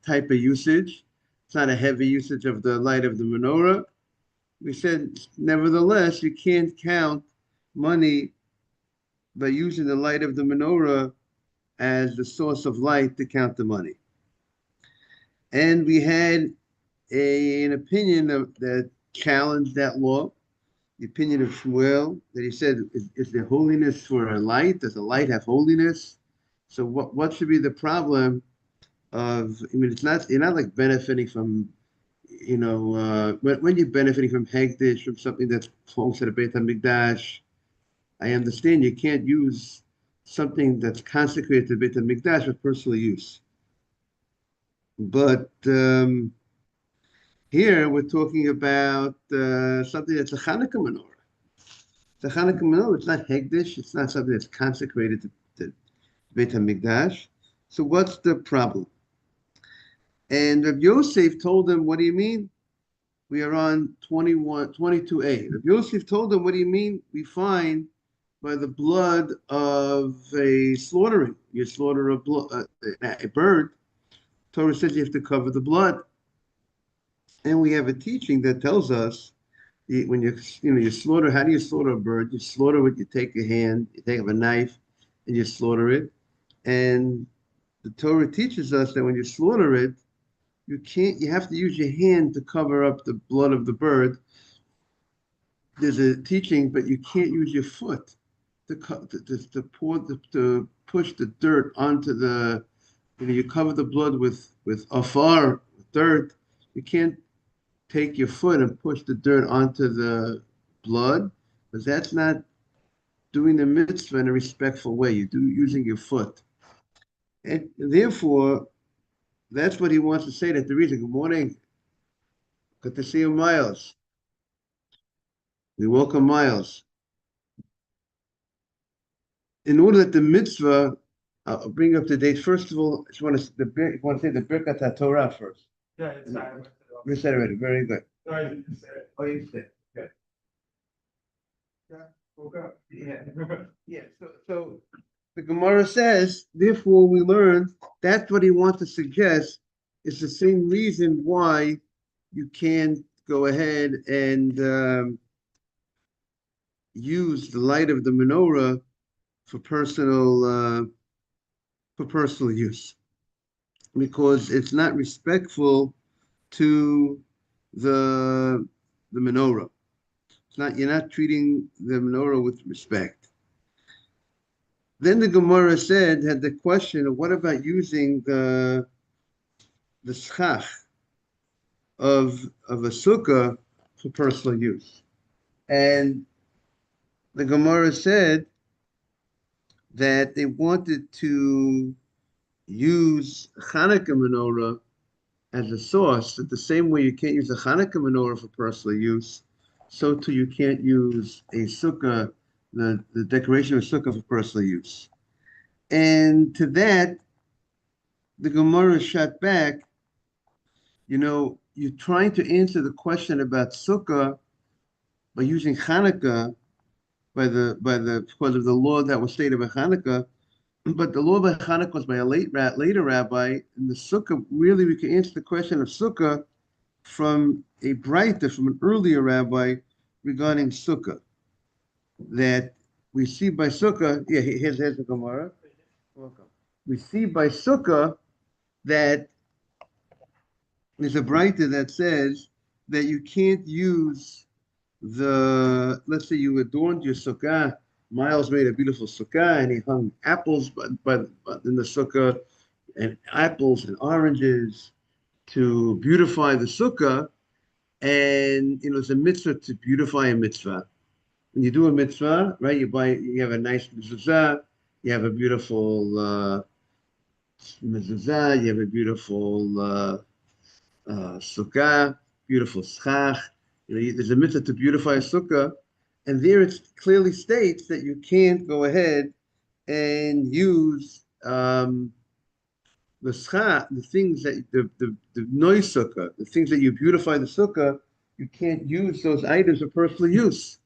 type of usage. It's not a heavy usage of the light of the menorah. We said, nevertheless, you can't count money by using the light of the menorah as the source of light to count the money. And we had an opinion that challenged that law, the opinion of Shmuel, that he said, is there holiness for a light? Does a light have holiness? So what should be the problem of, I mean, it's not, you're not like benefiting from, when you're benefiting from Hekdesh, from something that belongs to the Beit HaMikdash, I understand you can't use something that's consecrated to the Beit HaMikdash for personal use. But here we're talking about something that's a Hanukkah menorah. The Hanukkah menorah, it's not Hekdesh, it's not something that's consecrated to Beit HaMikdash. So what's the problem? And Rav Yosef told them, what do you mean? We are on 22a. Rav Yosef told them, what do you mean? We find by the blood of a slaughtering. You slaughter a bird, Torah says you have to cover the blood. And we have a teaching that tells us when you slaughter, how do you slaughter a bird? You slaughter it, you take a hand, you take a knife, and you slaughter it. And the Torah teaches us that when you slaughter it, you have to use your hand to cover up the blood of the bird. There's a teaching, but you can't use your foot to push the dirt onto the, you cover the blood with afar, with dirt. You can't take your foot and push the dirt onto the blood, because that's not doing the mitzvah in a respectful way. You do using your foot. And therefore, that's what he wants to say, that the reason. Good morning. Good to see you, Miles. We welcome Miles. In order that the mitzvah, I'll bring up to date. First of all, I just want to say the Birkat HaTorah first. Yeah, it's fine. We said already. Very good. No, I didn't say it. Oh, you said. Good. Yeah, woke up. Yeah. Yeah. So the Gemara says, therefore, we learned that's what he wants to suggest is the same reason why you can't go ahead and use the light of the menorah for personal use, because it's not respectful to the menorah. It's not, you're not treating the menorah with respect. Then the Gemara had the question of what about using the schach of a sukkah for personal use? And the Gemara said that they wanted to use Hanukkah menorah as a source, that the same way you can't use a Hanukkah menorah for personal use, so too you can't use a sukkah, the decoration of a sukkah for personal use. And to that, the Gemara shot back, you're trying to answer the question about sukkah by using Hanukkah because of the law that was stated by Hanukkah. But the law by Hanukkah was by a later rabbi, and the sukkah, really we can answer the question of sukkah from a Braita, from an earlier rabbi regarding sukkah. That we see by sukkah, here's the Gemara. Welcome. We see by sukkah that there's a Braita that says that you can't use let's say you adorned your sukkah. Miles made a beautiful sukkah and he hung apples in the sukkah, and apples and oranges to beautify the sukkah. And it's a mitzvah to beautify a mitzvah. When you do a mitzvah, right, you have a nice mezuzah, you have a beautiful mezuzah, you have a beautiful sukkah, beautiful schach. There's a mitzvah to beautify a sukkah, and there it clearly states that you can't go ahead and use the schach, the things that the noise sukkah, the things that you beautify the sukkah, you can't use those items for personal use.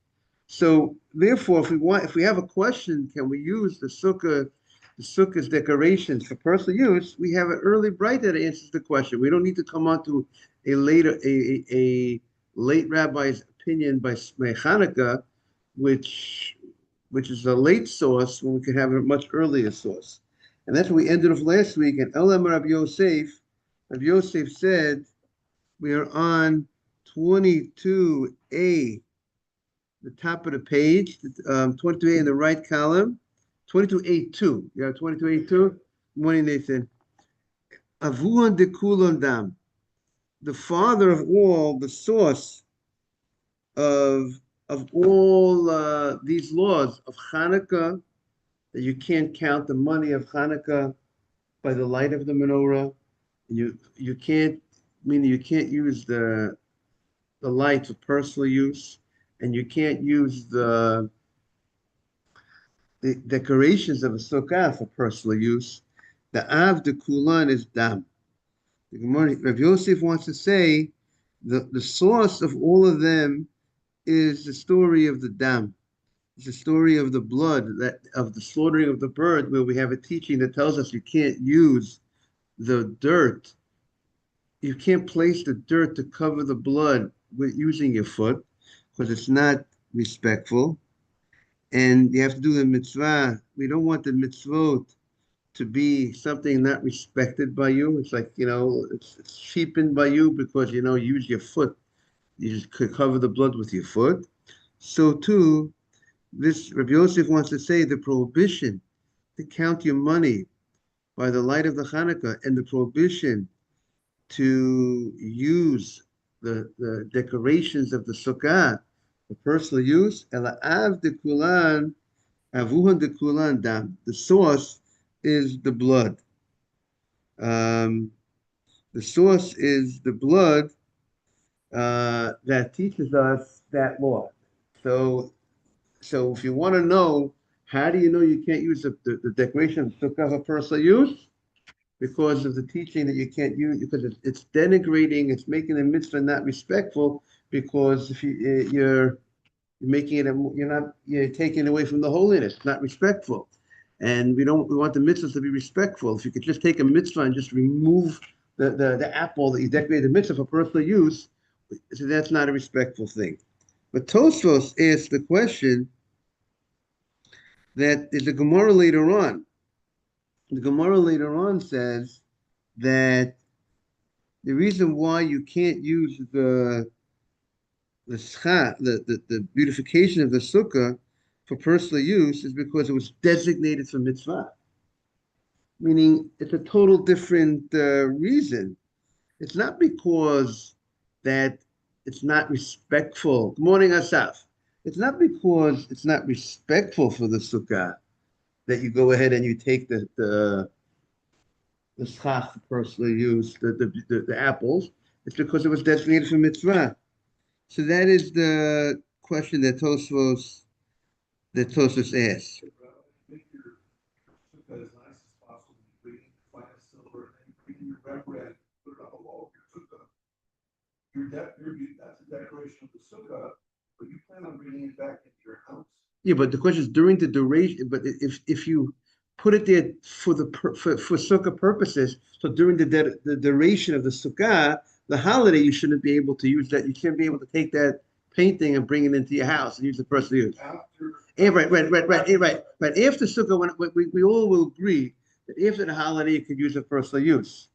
So therefore, if we have a question, can we use the sukkah the sukkah's decorations for personal use, we have an early brighter that answers the question. We don't need to come on to a late rabbi's opinion by Hanukkah, which is a late source when we could have a much earlier source. And that's what we ended off last week. And Elam Rabbi Yosef said we are on 22a, the top of the page, 22a in the right column, 22a2. You have 22a2? Good morning, Nathan. Avuhan de Kulon Dam, the father of all, the source of all these laws of Hanukkah, that you can't count the money of Hanukkah by the light of the menorah. You can't, meaning you can't use the light for personal use, and you can't use the decorations of a sukkah for personal use. The Av de Kulan is Dam. The Gemara, Rav Yosef wants to say the source of all of them is the story of the Dam. It's the story of the blood, that of the slaughtering of the bird, where we have a teaching that tells us you can't use the dirt. You can't place the dirt to cover the blood with using your foot, because it's not respectful. And you have to do the mitzvah. We don't want the mitzvot to be something not respected by you. It's like, it's cheapened by you because, you use your foot. You just could cover the blood with your foot. So too, this Rabbi Yosef wants to say the prohibition to count your money by the light of the Hanukkah and the prohibition to use the decorations of the sukkah for personal use. Av de kulan, avuhan de kulan dam. The source is the blood. The source is the blood that teaches us that law. So if you want to know, how do you know you can't use the decoration of sukkah for personal use? Because of the teaching that you can't use, because it's denigrating, it's making the mitzvah not respectful, because if you're making it, you're taking it away from the holiness, it's not respectful. And we want the mitzvahs to be respectful. If you could just take a mitzvah and just remove the apple that you decorated the mitzvah for personal use, so that's not a respectful thing. But Tosfos asked the question that is the Gemara later on. The Gemara later on says that the reason why you can't use the beautification of the sukkah for personal use is because it was designated for mitzvah. Meaning it's a total different reason. It's not because that it's not respectful. Good morning, Asaf. It's not because it's not respectful for the sukkah that you go ahead and you take the schach for personal use, the apples. It's because it was designated for mitzvah. So that is the question that Tosfos asks. Make your sukkah as nice as possible. Bring fine silver and bring your red bread, put it on the wall of your sukkah. That's a decoration of the sukkah, but you plan on bringing it back into your house. Yeah, but the question is during the duration. But if you put it there for sukkah purposes, so during the duration of the sukkah, the holiday, you shouldn't be able to use that. You shouldn't be able to take that painting and bring it into your house and use it personal use. Right. After sukkah, when we all will agree that after the holiday, you could use it for personal use.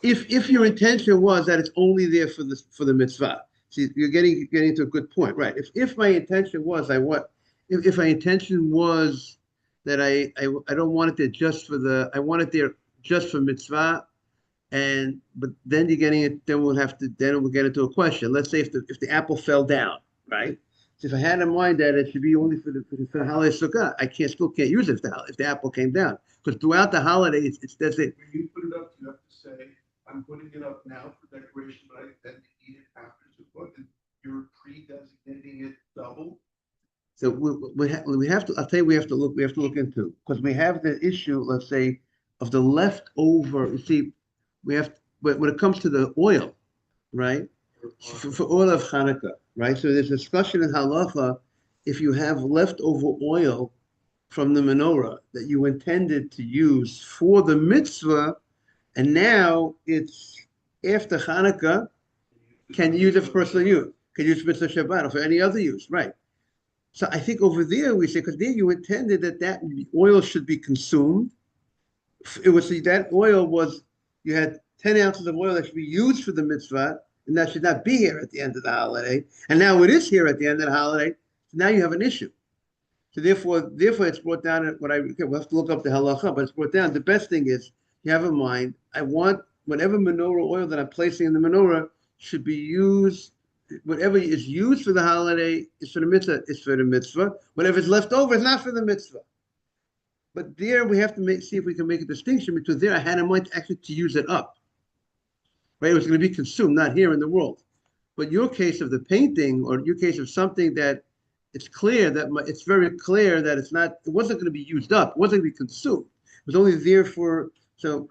If your intention was that it's only there for the mitzvah, see, you're getting to a good point, right? If my intention was if my intention was that I don't want it there I want it there just for mitzvah, but then you're getting it, then we'll get into a question. Let's say if the apple fell down, right? So if I had in mind that it should be only for the holiday sukkah, I still can't use it if the apple came down, because throughout the holidays that's it. When you put it up, you have to say, "I'm putting it up now for decoration, but I intend to eat it after sukkah." And you're pre-designating it double. So we have to. I'll tell you, we have to look into, because we have the issue, let's say, of the leftover. You see, we have when it comes to the oil, right? For oil of Hanukkah, right? So there's a discussion in halacha if you have leftover oil from the menorah that you intended to use for the mitzvah, and now it's after Hanukkah, can you use it for personal use? Can you use mitzvah Shabbat or for any other use? Right. So I think over there we say, because there you intended that oil should be consumed. It was that oil was, you had 10 ounces of oil that should be used for the mitzvah, and that should not be here at the end of the holiday. And now it is here at the end of the holiday. So now you have an issue. So therefore it's brought down at we'll have to look up the halacha, but it's brought down. The best thing is you have in mind, I want whatever menorah oil that I'm placing in the menorah should be used. Whatever is used for the holiday is for the mitzvah. Is for the mitzvah. Whatever is left over is not for the mitzvah. But there we have to see if we can make a distinction, because there I had in mind actually to use it up. Right? It was going to be consumed, not here in the world. But your case of the painting, or your case of something that it's clear that it's very clear that it wasn't going to be used up, it wasn't going to be consumed. It was only there for the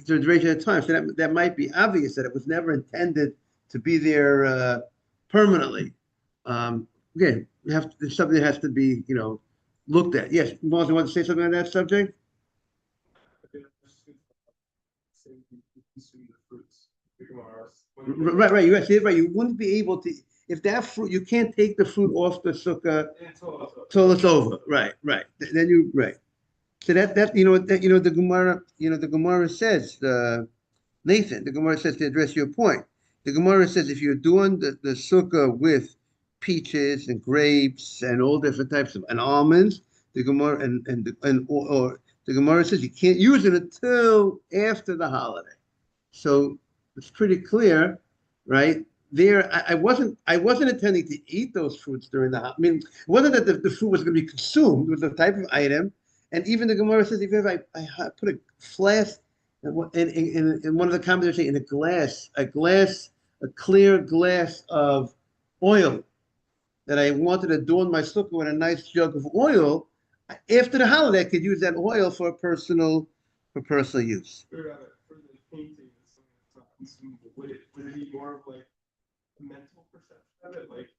duration of time. So that might be obvious that it was never intended to be there permanently. Again, it's something that has to be, looked at. Yes, Moses, you want to say something on that subject? Right. You actually right. You wouldn't be able to, if that fruit, you can't take the fruit off the sukkah till it's over. Right. Then you right. So the Gemara says, Nathan, the Gemara says, to address your point, the Gemara says if you're doing the sukkah with peaches and grapes and all different types of and almonds, the Gemara or the Gemara says you can't use it until after the holiday. So it's pretty clear, right? There, I wasn't intending to eat those fruits during the holiday. I mean, it wasn't that the fruit was going to be consumed. It was a type of item, and even the Gemara says if I put a flask in one of the commentaries say in a clear glass of oil that I wanted to adorn my sukkah with a nice jug of oil. After the holiday, I could use that oil for personal use. For the painting, something that's not consumable, would it be more of like a mental perception of it? Like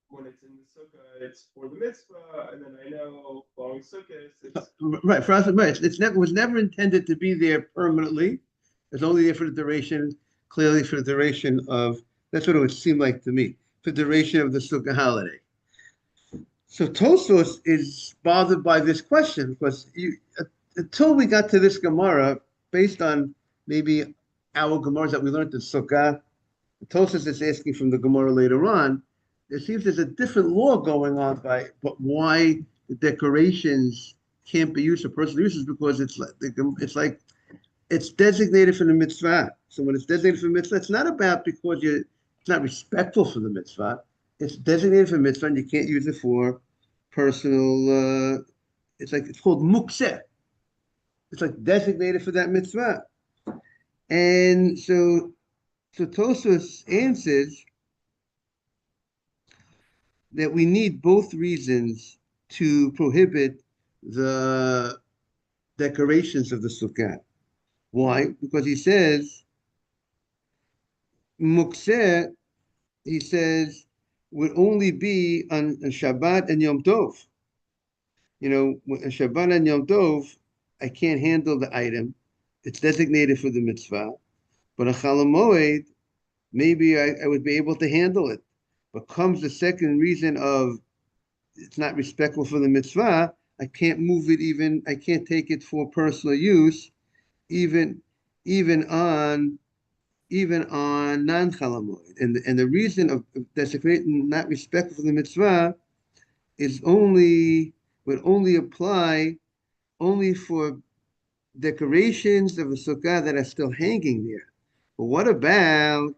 when it's in the sukkah, it's for the mitzvah, and then I know following sukkahs, it's right. For us, right. It was never intended to be there permanently. It's only there for the duration. Clearly, for the duration of, that's what it would seem like to me, for the duration of the sukkah holiday. So Tosfos is bothered by this question because until we got to this Gemara, based on maybe our Gemaras that we learned in Sukkah, Tosfos is asking from the Gemara later on. There seems there's a different law going on but why the decorations can't be used for personal uses, because it's designated for the mitzvah. So when it's designated for the mitzvah, it's not about because it's not respectful for the mitzvah. It's designated for mitzvah, and you can't use it for personal. It's called mukseh. It's like designated for that mitzvah, and so Tosfos answers that we need both reasons to prohibit the decorations of the sukkah. Why? Because he says mukseh. He says would only be on Shabbat and Yom Tov. On Shabbat and Yom Tov, I can't handle the item. It's designated for the mitzvah. But on Chol Hamoed, maybe I would be able to handle it. But comes the second reason of it's not respectful for the mitzvah, I can't move it even, I can't take it for personal use, even on non-Chol Hamoed. And the reason of desecrating not respectful for the mitzvah would only apply only for decorations of a sukkah that are still hanging there. But what about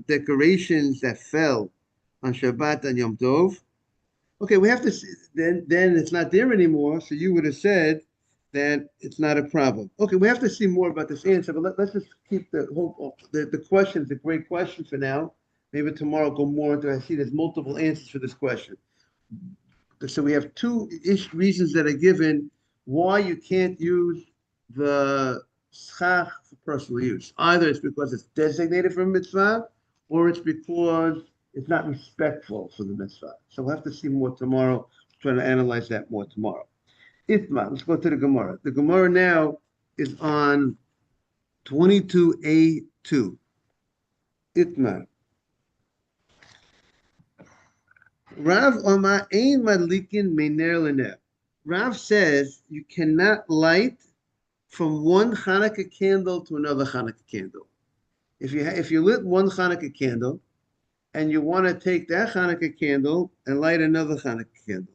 decorations that fell on Shabbat and Yom Tov? Okay, we have to see, then it's not there anymore. So you would have said that it's not a problem. Okay, we have to see more about this answer, but let's just keep the question. It's a great question for now. Maybe tomorrow go more into. I see there's multiple answers for this question. So we have two reasons that are given why you can't use the schach for personal use. Either it's because it's designated for mitzvah, or it's because It's not respectful for the mitzvah. So we'll have to see more tomorrow. Try to analyze that more tomorrow. Itma, let's go to the Gemara. The Gemara now is on 22a2. Itma. Rav Omar ein madlikin mener lener. Rav says you cannot light from one Hanukkah candle to another Hanukkah candle. If you lit one Hanukkah candle and you want to take that Hanukkah candle and light another Hanukkah candle,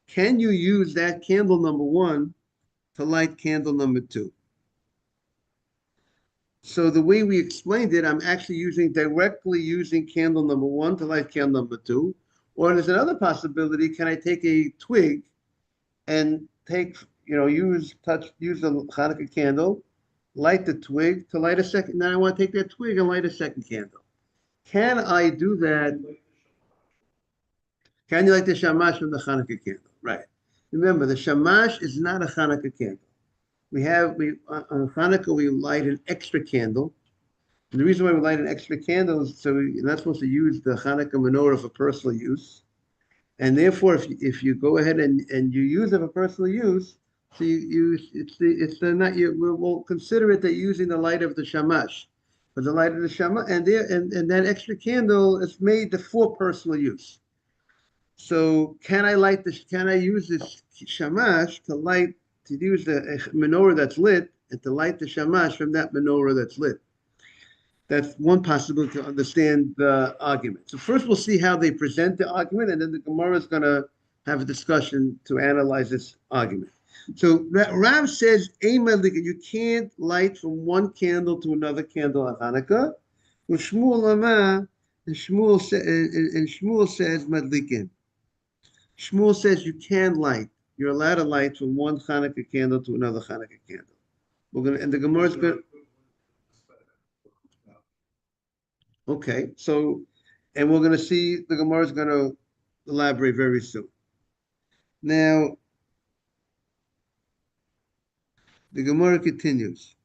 can you use that candle number one to light candle number two? So the way we explained it, I'm actually directly using candle number one to light candle number two. Or there's another possibility, can I take a twig and use the Hanukkah candle, light the twig to light a second, now I want to take that twig and light a second candle. Can I do that? Can you light the shamash from the Hanukkah candle? Right. Remember, the shamash is not a Hanukkah candle. On Hanukkah, we light an extra candle. And the reason why we light an extra candle is so you're not supposed to use the Hanukkah menorah for personal use. And therefore, if you go ahead and you use it for personal use, so we'll consider it that using the light of the shamash. But the light of the shamash, and that extra candle is made for personal use. So can I use this shamash to use the menorah that's lit and to light the shamash from that menorah that's lit? That's one possibility to understand the argument. So first we'll see how they present the argument, and then the Gemara is going to have a discussion to analyze this argument. So Rav says, you can't light from one candle to another candle on Hanukkah. And Shmuel says, Madlikin. Shmuel says you can light. You're allowed to light from one Hanukkah candle to another Hanukkah candle. And the Gemara is going to... Okay, so, and we're going to see the Gemara is going to elaborate very soon. Now, the Gemara continues.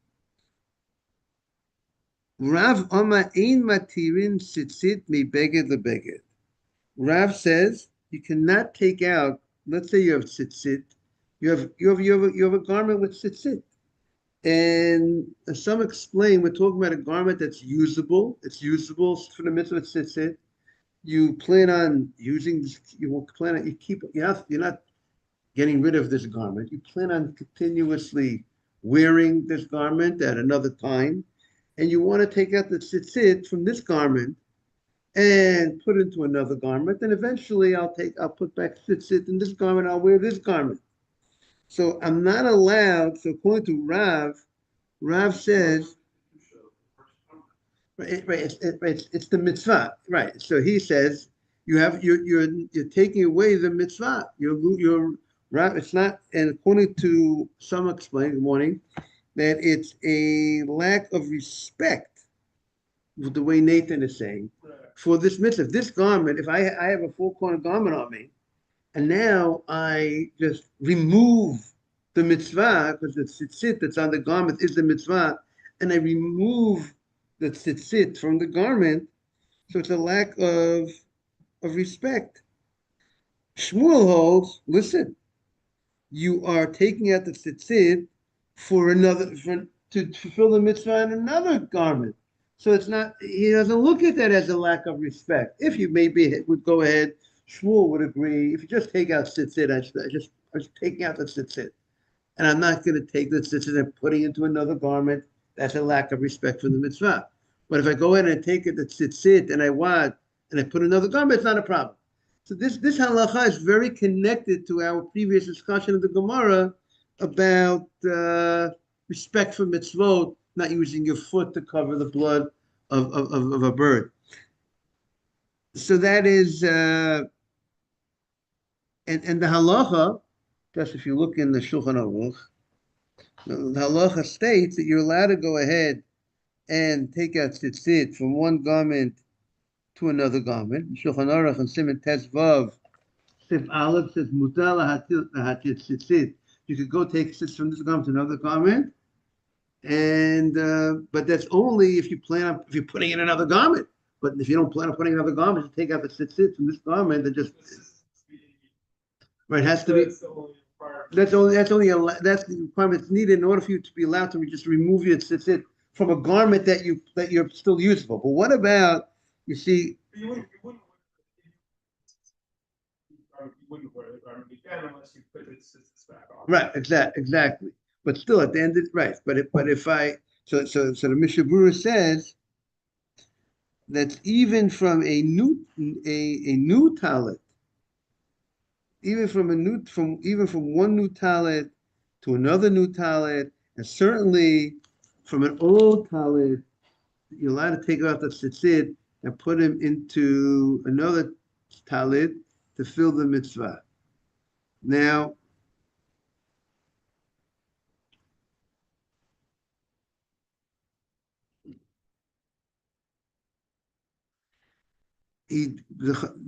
Rav Oma ein matirin tzitzit mi beged lebeged. Rav says you cannot take out. Let's say you have tzitzit. You have a garment with tzitzit. And as some explain, we're talking about a garment that's usable. It's usable for the mitzvah tzitzit. You plan on using this. You're not getting rid of this garment. You plan on continuously wearing this garment at another time, and you want to take out the tzitzit from this garment and put into another garment. And eventually, I'll put back tzitzit in this garment. I'll wear this garment. So I'm not allowed. So according to Rav says, right, it's the mitzvah, right? So he says you're taking away the mitzvah. It's not, and according to some explain, good morning, that it's a lack of respect, with the way Nathan is saying, for this mitzvah. This garment, if I have a four-corner garment on me, and now I just remove the mitzvah, because the tzitzit that's on the garment is the mitzvah, and I remove the tzitzit from the garment, so it's a lack of respect. Shmuel holds, listen, you are taking out the tzitzit to fulfill the mitzvah in another garment. So it's not, he doesn't look at that as a lack of respect. If you maybe would go ahead, Shmuel would agree, if you just take out tzitzit, I'm just taking out the tzitzit. And I'm not going to take the tzitzit and putting it into another garment. That's a lack of respect for the mitzvah. But if I go ahead and take it, the tzitzit, and I put another garment, it's not a problem. So this halacha is very connected to our previous discussion of the Gemara about respect for mitzvot, not using your foot to cover the blood of a bird. So that is, and the halacha, just if you look in the Shulchan Aruch, the halacha states that you're allowed to go ahead and take out tzitzit from one garment to another garment. Shulchan Aruch and Siman Tes Vav, Sif Aleph says mutar lahatil tzitzit. You could go take tzitzit from this garment to another garment, and but that's only if you're putting in another garment. But if you don't plan on putting another garment, you take out the tzitzit from this garment, that just right has to be. That's the requirement that's needed in order for you to be allowed to just remove your tzitzit from a garment that you're still usable. But what about, you see? You wouldn't wear the garment again unless you put its back on. Right, exactly. But still, at the end, right. But if I so the Mishnah Berurah says that even from a new talit, even from one new talit to another new talit, and certainly from an old talit, you're allowed to take out the tzitzit and put him into another talit to fill the mitzvah. Now,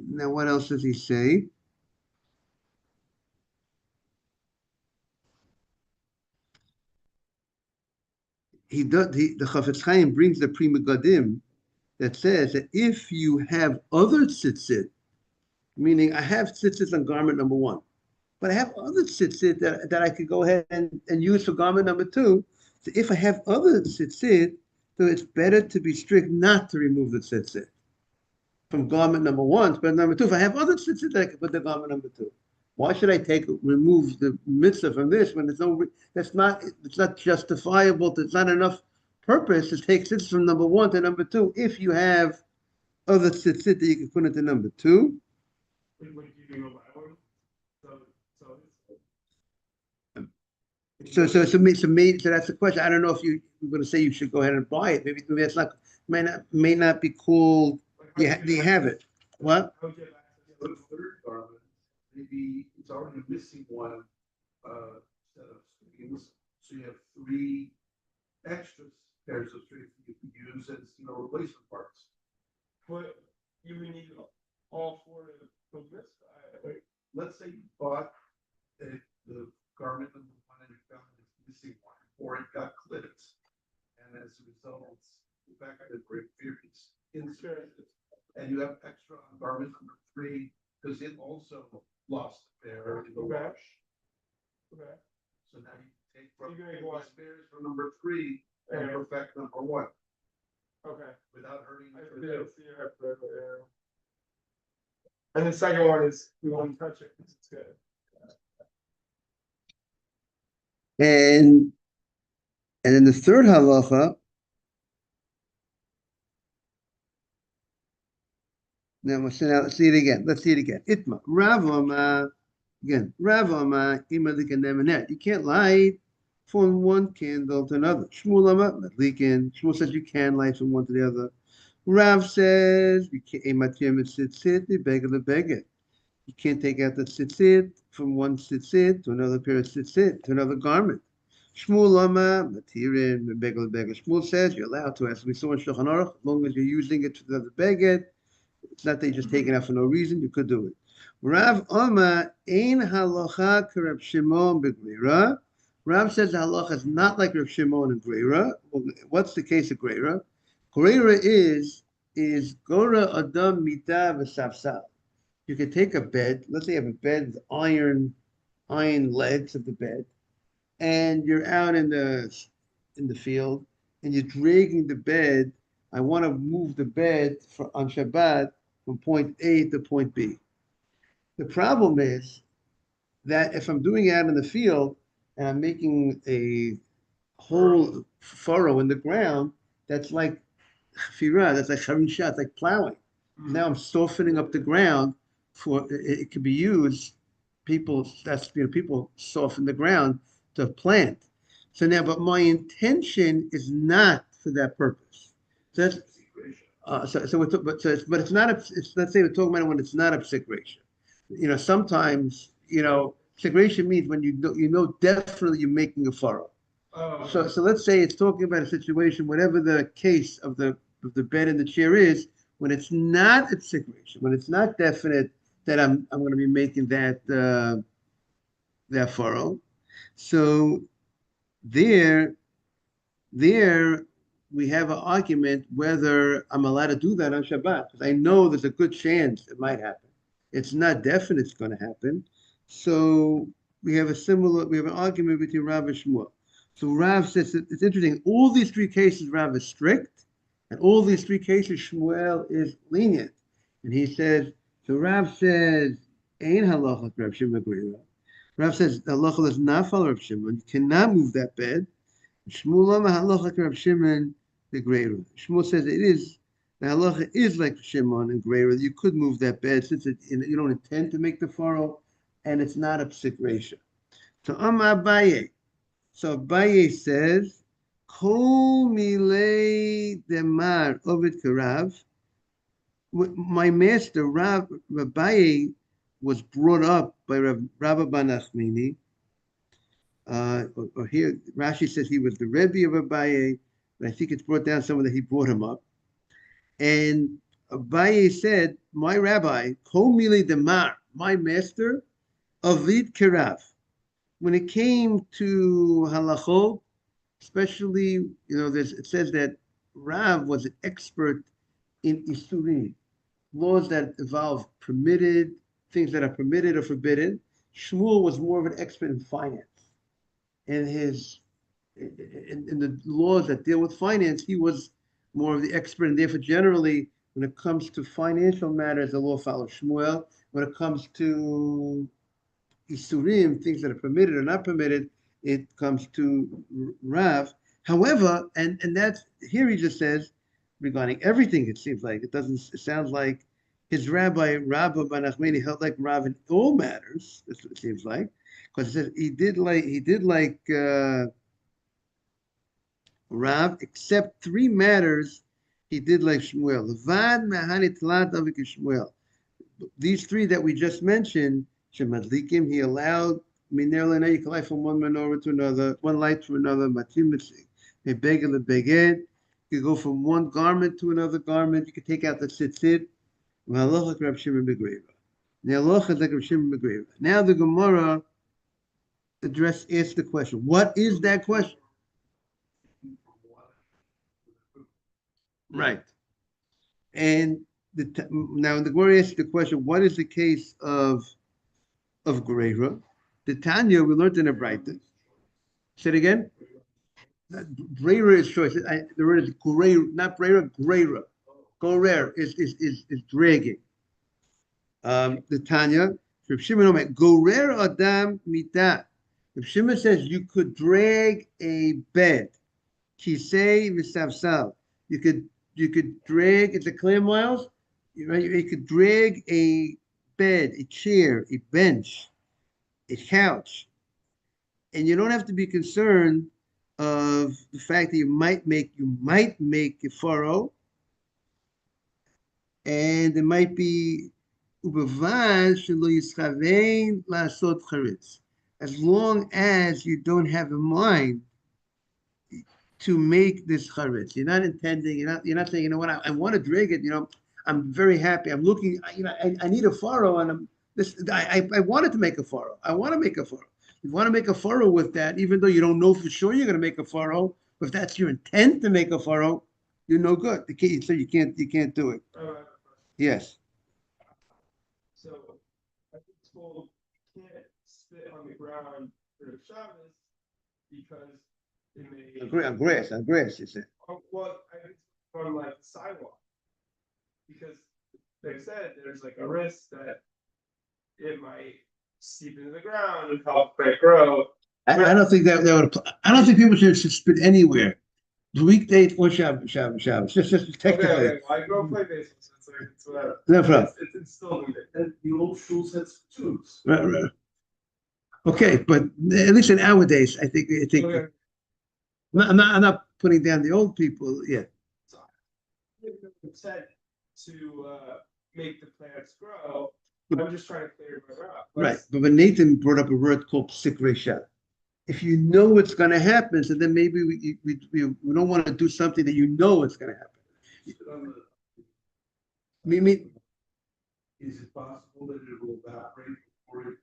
now what else does he say? The Chafetz Chaim brings the Pri Megadim that says that if you have other tzitzit, meaning I have tzitzit on garment number one, but I have other tzitzit that I could go ahead and use for garment number two. So if I have other tzitzit, so it's better to be strict not to remove the tzitzit from garment number one. But number two, if I have other tzitzit, I can put the garment number two. Why should I remove the mitzvah from this when it's not justifiable? There's not enough purpose to take tzitzit from number one to number two if you have other tzitzit that you can put into number two. So that's the question. I don't know if you're going to say you should go ahead and buy it. Maybe that's not may not be called. Do you have it? What? The third garment, maybe it's already missing one set of strings, so you have 3 extra pairs of strings you can use as replacement parts. But you would need all 4 of this. Let's say you bought the garment number 1 and you found it's missing one, or it got clipped, and as a result, the back of the great is inserted, and you have extra on garment number 3 because it also lost a pair in the wash. Okay. So now you take from spares from number 3 and perfect number 1. Okay. Without hurting And the second one is we won't touch it because it's good. And then the third halacha. Now let's see it again. Itma Ravama again. Ravama ima. You can't light from one candle to another. Shmuel says you can light from one to the other. Rav says you can't. You can't take out the tzitzit from one tzitzit to another pair of tzitzit to another garment. Shmuel says you're allowed to, as we saw in Shulchan Aruch, as long as you're using it for the beged. It's not that you're just taking it out for no reason. You could do it. Rav Oma ein halacha k'Rab Shimon b'Greira. Rav says the halacha is not like Reb Shimon and Greira. Well, what's the case of Greira? Greira is gora adam mita v'safsal. You can take a bed. Let's say you have a bed with iron legs of the bed, and you're out in the field, and you're dragging the bed. I want to move the bed on Shabbat from point A to point B. The problem is that if I'm doing it out in the field and I'm making a whole furrow in the ground, that's like chafira, that's like harisha, it's like plowing. Now I'm softening up the ground for it could be used. People soften the ground to plant. So now, but my intention is not for that purpose. So that's but it's not. Let's say we're talking about it when it's not a psikration. Sometimes psikration means when you know definitely you're making a furrow. Oh. So let's say it's talking about a situation, whatever the case of the bed and the chair is, when it's not a psikration, when it's not definite that I'm going to be making that furrow. So there we have an argument whether I'm allowed to do that on Shabbat, because I know there's a good chance it might happen. It's not definite it's going to happen. So we have an argument between Rav and Shmuel. So Rav says it's interesting. All these three cases, Rav is strict, and all these three cases, Shmuel is lenient. And he says, so Rav says, Ein halacha Rav Shimon Greira. Rav says, halacha does not follow Rav Shimon. You cannot move that bed. Shmuel halacha Rav Shimon the Greira. Shmuel says the halacha is like Shimon and Greira. You could move that bed since you don't intend to make the furrow, and it's not a psik resha. So Abaye. So Abaye says, Kol milei demar ovid karav. My master Rav Abaye was brought up by Rabbi Nachmani. Or here Rashi says he was the Rebbe of Abaye, but I think it's brought down somewhere that he brought him up. And Abaye said, my rabbi, Kol milei demar, my master, ovid karav. When it came to halachot, especially, it says that Rav was an expert in isurim, laws that involve permitted, things that are permitted or forbidden. Shmuel was more of an expert in finance. In the laws that deal with finance, he was more of the expert, and therefore generally, when it comes to financial matters, the law follows Shmuel. When it comes to isurim, things that are permitted or not permitted, it comes to Rav. However, and that's here he just says regarding everything. It seems like it sounds like his rabbi Rabbi Nachmani held like Rav in all matters. That's what it seems like, because it says he did like Rav, except three matters he did like Shmuel. Levad mehani talat avik Shmuel. These three that we just mentioned, Shemadlikim, he allowed Miner Lena, you can light from one menorah to another, one light to another, Matim Beged lebeged. You can go from one garment to another garment. You can take out the tzitzit. Now the Gemara asks the question. What is that question? Right. And now the Gemara asks the question, what is the case of Greira? The Tanya, we learned in a Braita. Say it again. Greira is choice. The word is Greira, not Greira, Greira. Gorer is dragging. The Tanya, Reb Shimon Omer, Gorer Adam Mita. Reb Shimon says you could drag a bed. Kisei v'savsal. You could drag, it's a clear miles, right? You could drag a bed, a chair, a bench, a couch, and you don't have to be concerned of the fact that you might make a furrow, and it might be as long as you don't have in mind to make this charetz. You're not intending, you're not saying, you know what, I want to drag it, I'm very happy. I'm looking, I need a furrow, and I wanted to make a furrow. I want to make a furrow. You want to make a furrow with that, even though you don't know for sure you're going to make a furrow, but if that's your intent to make a furrow, you're no good. So you can't do it. Yes. So I think told can't spit on the ground for the Shabbos because it may On grass, you said. Well, I think from like the sidewalk, because they said there's like a risk that it might seep into the ground and help it grow. I don't think that would apply. I don't think people should spit anywhere. The weekday or Shabbos. Just technically. Okay. Well, I go play baseball, so it's whatever. No problem. It's instilled in it. And the old shul says tubes. Right. Okay, but at least in our days, I think. Okay. I'm not putting down the old people yet. So, it's said to make the plants grow. I'm just trying to clear my route. Right, but when Nathan brought up a word called psik resha, if you know it's going to happen, so then maybe we don't want to do something that you know it's going to happen. Is it possible that it will evaporate before it?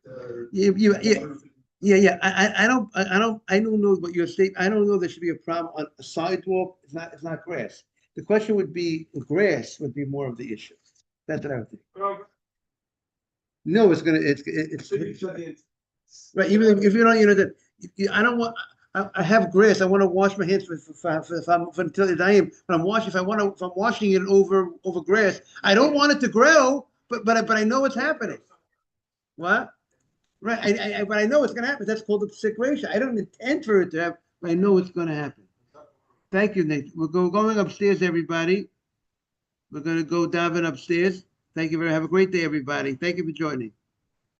Yeah. I don't know what your state, I don't know there should be a problem on a sidewalk. It's not grass. The question would be, grass would be more of the issue. That's what I would think. No, it's, So usually it's. right, even if you don't, that, I don't want, I have grass, I want to wash my hands if I'm, until I am, but if I'm washing it over grass, I don't want it to grow, but I know it's happening. What? Right, but I know it's gonna happen. That's called a sick ratio. I don't intend for it to happen, but I know it's gonna happen. Thank you, Nick. Going upstairs, everybody. We're gonna go diving upstairs. Thank you very, have a great day, everybody. Thank you for joining.